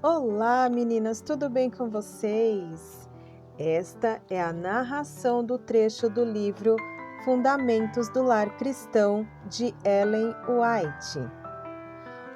Olá, meninas, tudo bem com vocês? Esta é a narração do trecho do livro Fundamentos do Lar Cristão, de Ellen White.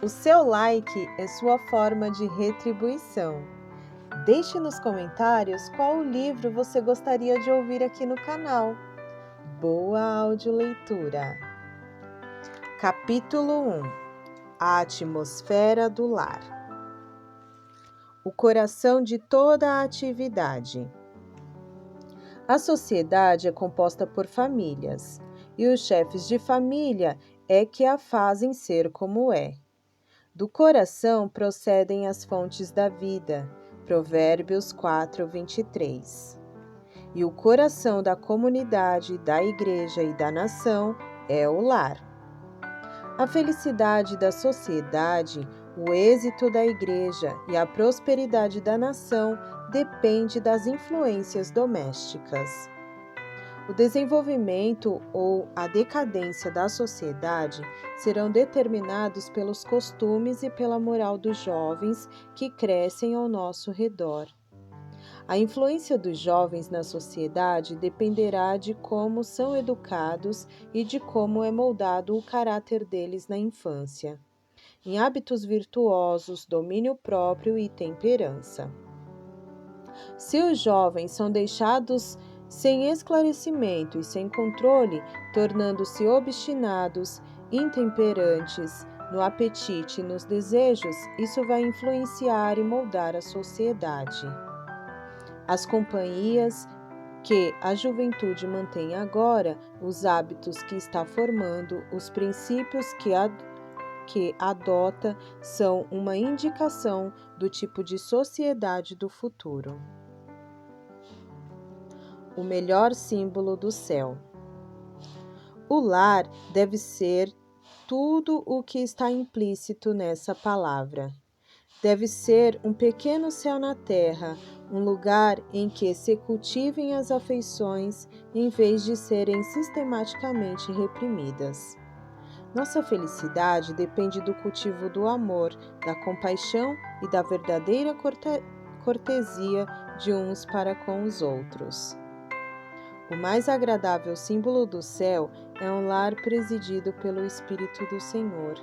O seu like é sua forma de retribuição. Deixe nos comentários qual o livro você gostaria de ouvir aqui no canal. Boa audioleitura! Capítulo 1: A atmosfera do lar. O coração de toda a atividade. A sociedade é composta por famílias, e os chefes de família é que a fazem ser como é. Do coração procedem as fontes da vida. Provérbios 4:23. E o coração da comunidade, da igreja e da nação é o lar. A felicidade da sociedade, o êxito da igreja e a prosperidade da nação depende das influências domésticas. O desenvolvimento ou a decadência da sociedade serão determinados pelos costumes e pela moral dos jovens que crescem ao nosso redor. A influência dos jovens na sociedade dependerá de como são educados e de como é moldado o caráter deles na infância, em hábitos virtuosos, domínio próprio e temperança. Se os jovens são deixados sem esclarecimento e sem controle, tornando-se obstinados, intemperantes no apetite e nos desejos, isso vai influenciar e moldar a sociedade. As companhias que a juventude mantém agora, os hábitos que está formando, os princípios que adota são uma indicação do tipo de sociedade do futuro. O melhor símbolo do céu. O lar deve ser tudo o que está implícito nessa palavra. Deve ser um pequeno céu na terra, um lugar em que se cultivem as afeições em vez de serem sistematicamente reprimidas. Nossa felicidade depende do cultivo do amor, da compaixão e da verdadeira cortesia de uns para com os outros. O mais agradável símbolo do céu é um lar presidido pelo Espírito do Senhor.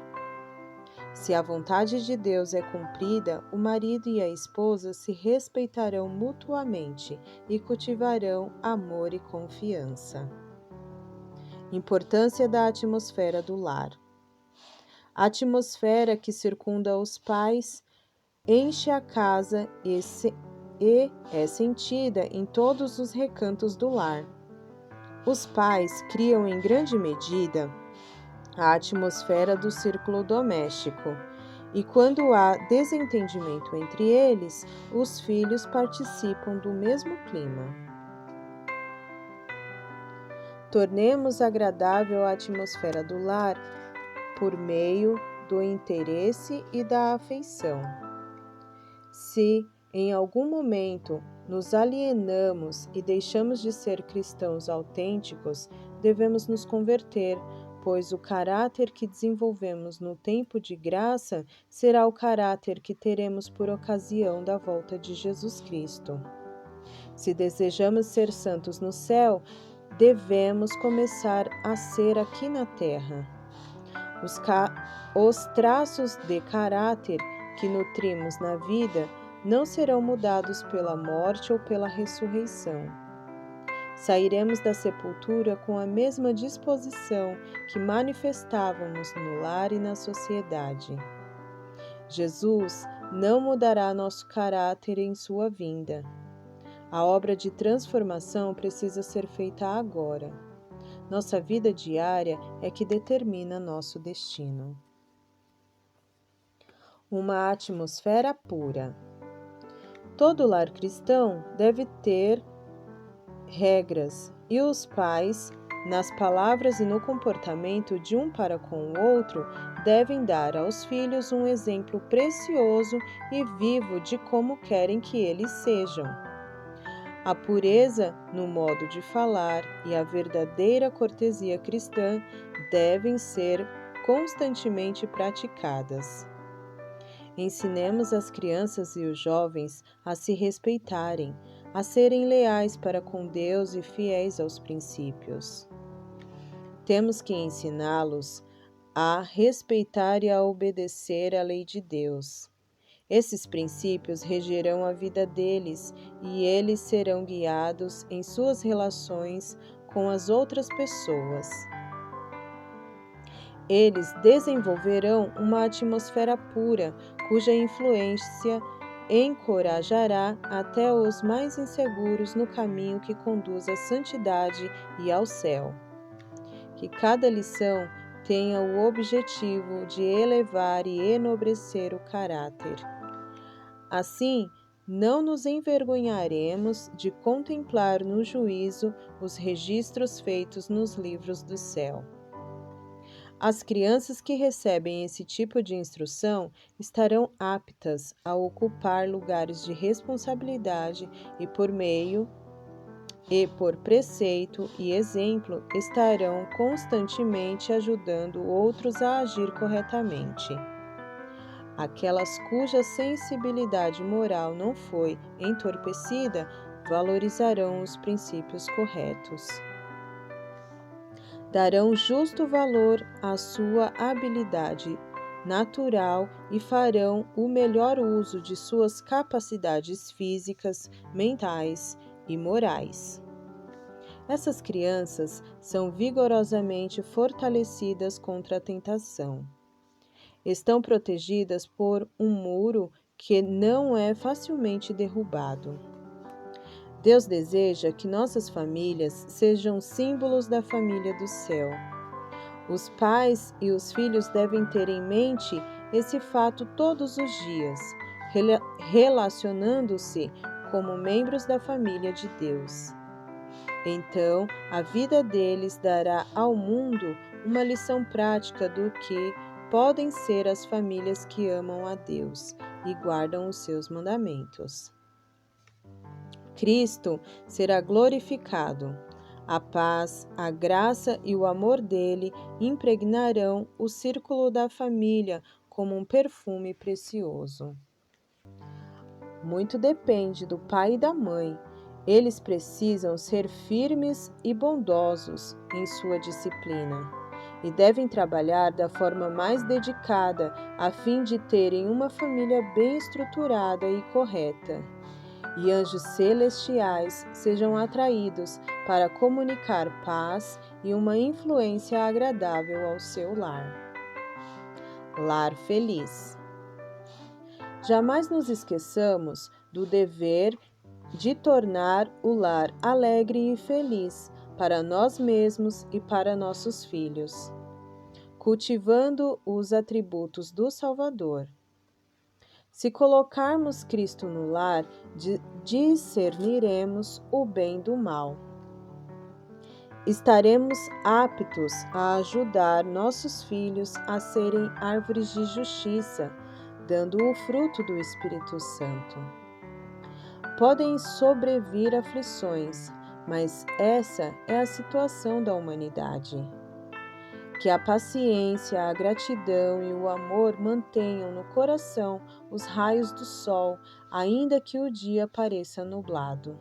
Se a vontade de Deus é cumprida, o marido e a esposa se respeitarão mutuamente e cultivarão amor e confiança. Importância da atmosfera do lar. A atmosfera que circunda os pais enche a casa e é sentida em todos os recantos do lar. Os pais criam em grande medida a atmosfera do círculo doméstico, e quando há desentendimento entre eles, os filhos participam do mesmo clima. Tornemos agradável a atmosfera do lar por meio do interesse e da afeição. Se, em algum momento, nos alienamos e deixamos de ser cristãos autênticos, devemos nos converter, pois o caráter que desenvolvemos no tempo de graça será o caráter que teremos por ocasião da volta de Jesus Cristo. Se desejamos ser santos no céu, devemos começar a ser aqui na terra. Os traços de caráter que nutrimos na vida não serão mudados pela morte ou pela ressurreição. Sairemos da sepultura com a mesma disposição que manifestávamos no lar e na sociedade. Jesus não mudará nosso caráter em sua vinda. A obra de transformação precisa ser feita agora. Nossa vida diária é que determina nosso destino. Uma atmosfera pura. Todo lar cristão deve ter regras, e os pais, nas palavras e no comportamento de um para com o outro, devem dar aos filhos um exemplo precioso e vivo de como querem que eles sejam. A pureza no modo de falar e a verdadeira cortesia cristã devem ser constantemente praticadas. ensinemos as crianças e os jovens a se respeitarem, a serem leais para com Deus e fiéis aos princípios. Temos que ensiná-los a respeitar e a obedecer à lei de Deus. Esses princípios regerão a vida deles e eles serão guiados em suas relações com as outras pessoas. Eles desenvolverão uma atmosfera pura, cuja influência encorajará até os mais inseguros no caminho que conduz à santidade e ao céu. Que cada lição tenha o objetivo de elevar e enobrecer o caráter. Assim, não nos envergonharemos de contemplar no juízo os registros feitos nos livros do céu. As crianças que recebem esse tipo de instrução estarão aptas a ocupar lugares de responsabilidade e por preceito e exemplo estarão constantemente ajudando outros a agir corretamente. Aquelas cuja sensibilidade moral não foi entorpecida valorizarão os princípios corretos. Darão justo valor à sua habilidade natural e farão o melhor uso de suas capacidades físicas, mentais e morais. Essas crianças são vigorosamente fortalecidas contra a tentação. Estão protegidas por um muro que não é facilmente derrubado. Deus deseja que nossas famílias sejam símbolos da família do céu. Os pais e os filhos devem ter em mente esse fato todos os dias, relacionando-se como membros da família de Deus. Então, a vida deles dará ao mundo uma lição prática do que podem ser as famílias que amam a Deus e guardam os seus mandamentos. Cristo será glorificado. A paz, a graça e o amor dele impregnarão o círculo da família como um perfume precioso. Muito depende do pai e da mãe. Eles precisam ser firmes e bondosos em sua disciplina e devem trabalhar da forma mais dedicada a fim de terem uma família bem estruturada e correta. E anjos celestiais sejam atraídos para comunicar paz e uma influência agradável ao seu lar. Lar feliz. Jamais nos esqueçamos do dever de tornar o lar alegre e feliz para nós mesmos e para nossos filhos, cultivando os atributos do Salvador. Se colocarmos Cristo no lar, discerniremos o bem do mal. Estaremos aptos a ajudar nossos filhos a serem árvores de justiça, dando o fruto do Espírito Santo. Podem sobrevir aflições, mas essa é a situação da humanidade. Que a paciência, a gratidão e o amor mantenham no coração os raios do sol, ainda que o dia pareça nublado.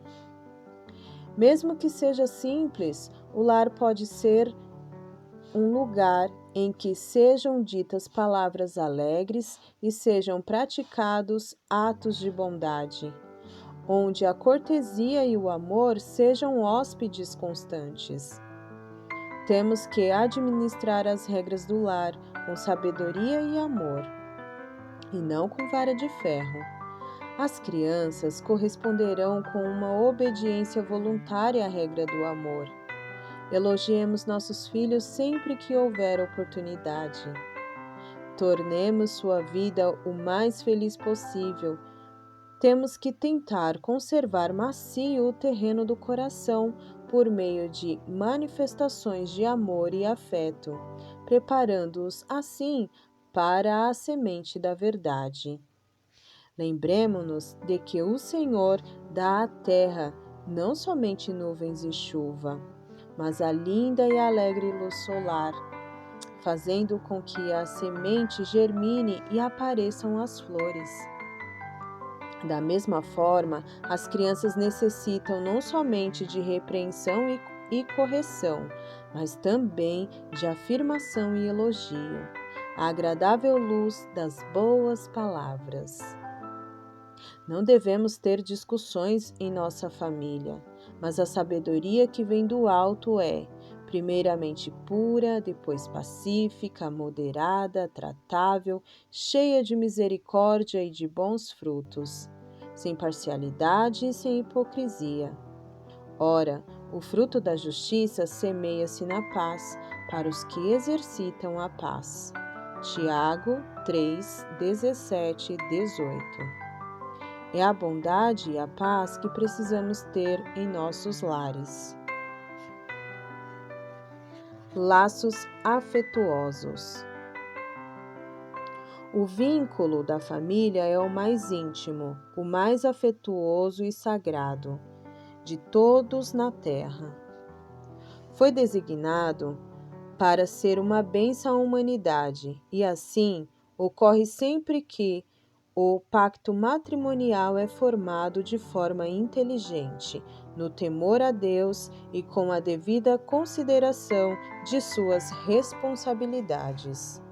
Mesmo que seja simples, o lar pode ser um lugar em que sejam ditas palavras alegres e sejam praticados atos de bondade, onde a cortesia e o amor sejam hóspedes constantes. Temos que administrar as regras do lar com sabedoria e amor, e não com vara de ferro. As crianças corresponderão com uma obediência voluntária à regra do amor. Elogiemos nossos filhos sempre que houver oportunidade. Tornemos sua vida o mais feliz possível. Temos que tentar conservar macio o terreno do coração por meio de manifestações de amor e afeto, preparando-os assim para a semente da verdade. Lembremo-nos de que o Senhor dá à terra não somente nuvens e chuva, mas a linda e alegre luz solar. fazendo com que a semente germine e apareçam as flores. Da mesma forma, as crianças necessitam não somente de repreensão e correção, mas também de afirmação e elogio, a agradável luz das boas palavras. Não devemos ter discussões em nossa família, mas a sabedoria que vem do alto é, primeiramente pura, depois pacífica, moderada, tratável, cheia de misericórdia e de bons frutos, sem parcialidade e sem hipocrisia. Ora, o fruto da justiça semeia-se na paz para os que exercitam a paz. Tiago 3, 17 e 18. É a bondade e a paz que precisamos ter em nossos lares. Laços afetuosos. O vínculo da família é o mais íntimo, o mais afetuoso e sagrado de todos na terra. Foi designado para ser uma bênção à humanidade e, assim, ocorre sempre que o pacto matrimonial é formado de forma inteligente, no temor a Deus e com a devida consideração de suas responsabilidades.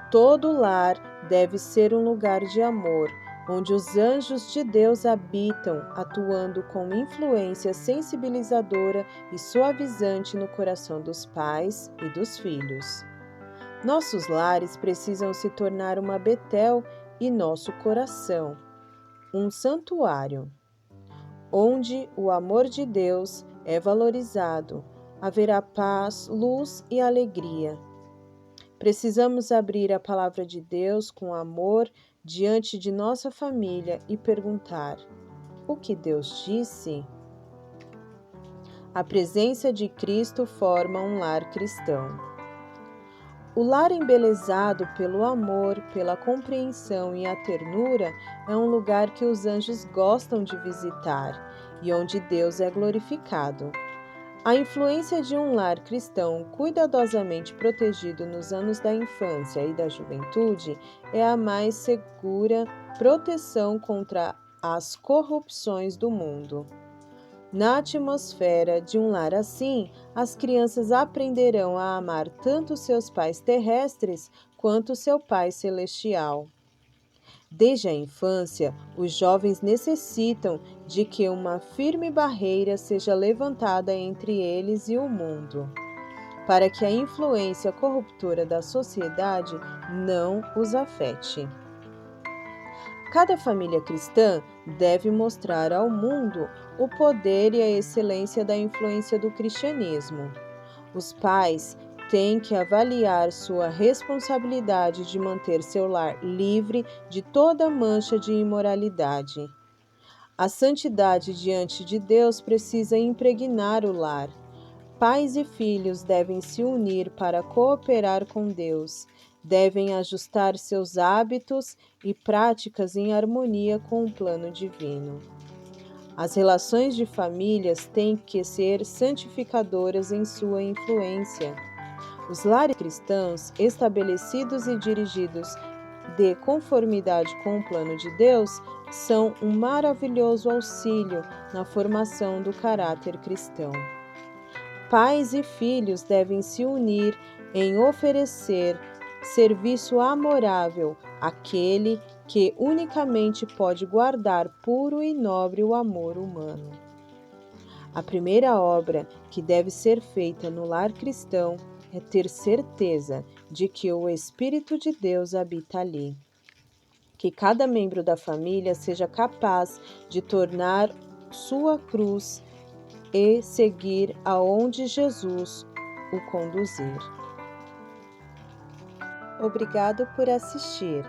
Todo lar deve ser um lugar de amor, onde os anjos de Deus habitam, atuando com influência sensibilizadora e suavizante no coração dos pais e dos filhos. Nossos lares precisam se tornar uma Betel e nosso coração, um santuário, onde o amor de Deus é valorizado, haverá paz, luz e alegria. Precisamos abrir a palavra de Deus com amor diante de nossa família e perguntar: o que Deus disse? A presença de Cristo forma um lar cristão. O lar embelezado pelo amor, pela compreensão e a ternura é um lugar que os anjos gostam de visitar e onde Deus é glorificado. A influência de um lar cristão cuidadosamente protegido nos anos da infância e da juventude é a mais segura proteção contra as corrupções do mundo. Na atmosfera de um lar assim, as crianças aprenderão a amar tanto seus pais terrestres quanto seu Pai celestial. Desde a infância, os jovens necessitam de que uma firme barreira seja levantada entre eles e o mundo, para que a influência corruptora da sociedade não os afete. Cada família cristã deve mostrar ao mundo o poder e a excelência da influência do cristianismo. Os pais têm que avaliar sua responsabilidade de manter seu lar livre de toda mancha de imoralidade. A santidade diante de Deus precisa impregnar o lar. Pais e filhos devem se unir para cooperar com Deus, devem ajustar seus hábitos e práticas em harmonia com o plano divino. As relações de famílias têm que ser santificadoras em sua influência. Os lares cristãos, estabelecidos e dirigidos de conformidade com o plano de Deus, são um maravilhoso auxílio na formação do caráter cristão. Pais e filhos devem se unir em oferecer serviço amorável àquele que unicamente pode guardar puro e nobre o amor humano. A primeira obra que deve ser feita no lar cristão é ter certeza de que o Espírito de Deus habita ali. Que cada membro da família seja capaz de tornar sua cruz e seguir aonde Jesus o conduzir. Obrigado por assistir.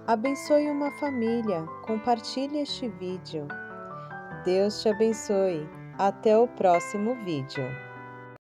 Abençoe uma família, compartilhe este vídeo. Deus te abençoe. Até o próximo vídeo.